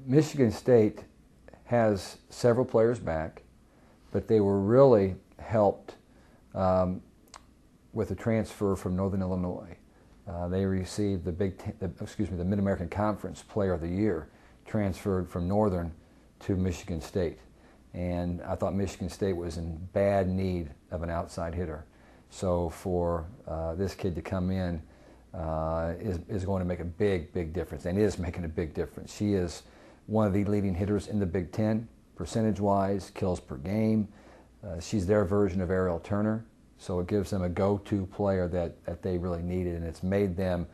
Michigan State has several players back, but they were really helped with a transfer from Northern Illinois. They received the Mid-American Conference Player of the Year, transferred from Northern to Michigan State. And I thought Michigan State was in bad need of an outside hitter. So for this kid to come in is going to make a big difference, and is making a big difference. She is one of the leading hitters in the Big Ten, percentage-wise, kills per game. She's their version of Ariel Turner, so it gives them a go-to player that they really needed, and it's made them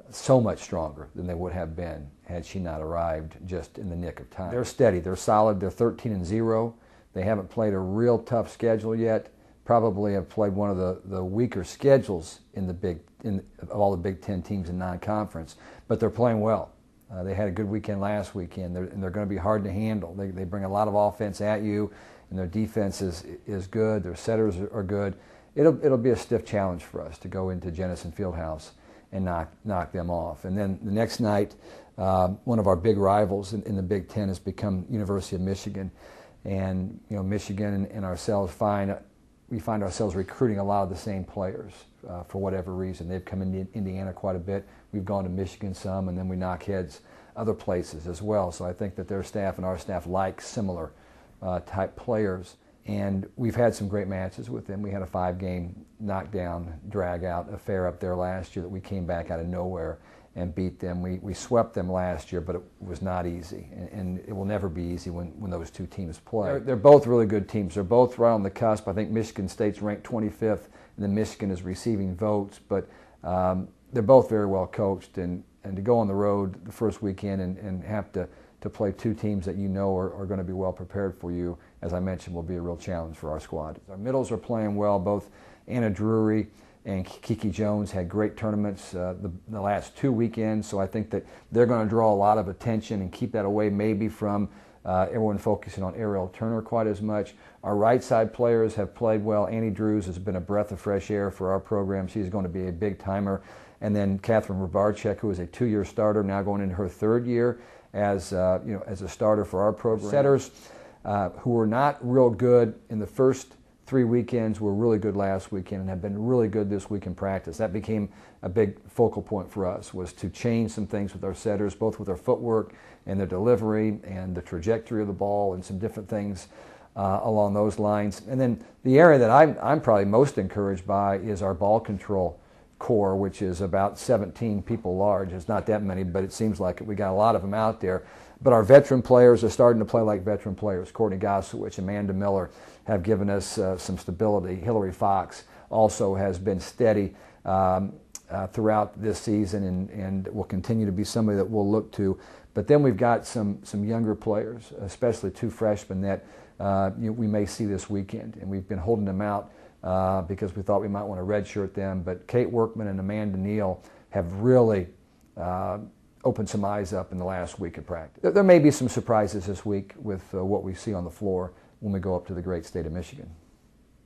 so much stronger than they would have been had she not arrived just in the nick of time. They're steady, they're solid, they're 13-0. They haven't played a real tough schedule yet. Probably have played one of the weaker schedules of all the Big Ten teams in non-conference, but they're playing well. They had a good weekend last weekend, and they're going to be hard to handle. They bring a lot of offense at you, and their defense is good. Their setters are good. It'll be a stiff challenge for us to go into Jennison Fieldhouse and knock them off. And then the next night, one of our big rivals in the Big Ten has become University of Michigan, and Michigan and ourselves we find ourselves recruiting a lot of the same players for whatever reason. They've come into Indiana quite a bit. We've gone to Michigan some, and then we knock heads other places as well. So I think that their staff and our staff like similar type players. And we've had some great matches with them. We had a 5-game knockdown, drag-out affair up there last year that we came back out of nowhere and beat them. We swept them last year, but it was not easy, and it will never be easy when those two teams play. They're both really good teams. They're both right on the cusp. I think Michigan State's ranked 25th, and then Michigan is receiving votes, but they're both very well coached, and to go on the road the first weekend and have to play two teams that are going to be well prepared for you, as I mentioned, will be a real challenge for our squad. Our middles are playing well. Both Anna Drury and Kiki Jones had great tournaments the last 2 weekends, so I think that they're going to draw a lot of attention and keep that away maybe from everyone focusing on Ariel Turner quite as much. Our right side players have played well. Annie Drews has been a breath of fresh air for our program. She's going to be a big timer. And then Catherine Rubarczyk, who is a 2-year starter, now going into her 3rd year as as a starter for our program. Setters who were not real good in the first 3 weekends were really good last weekend and have been really good this week in practice. That became a big focal point for us, was to change some things with our setters, both with their footwork and their delivery and the trajectory of the ball and some different things along those lines. And then the area that I'm probably most encouraged by is our ball control core, which is about 17 people large. It's not that many, but it seems like we got a lot of them out there. But our veteran players are starting to play like veteran players. Courtney Gossowich, Amanda Miller have given us some stability. Hillary Fox also has been steady throughout this season and will continue to be somebody that we'll look to. But then we've got some younger players, especially 2 freshmen that we may see this weekend, and we've been holding them out because we thought we might want to redshirt them. But Kate Workman and Amanda Neal have really opened some eyes up in the last week of practice. There may be some surprises this week with what we see on the floor when we go up to the great state of Michigan.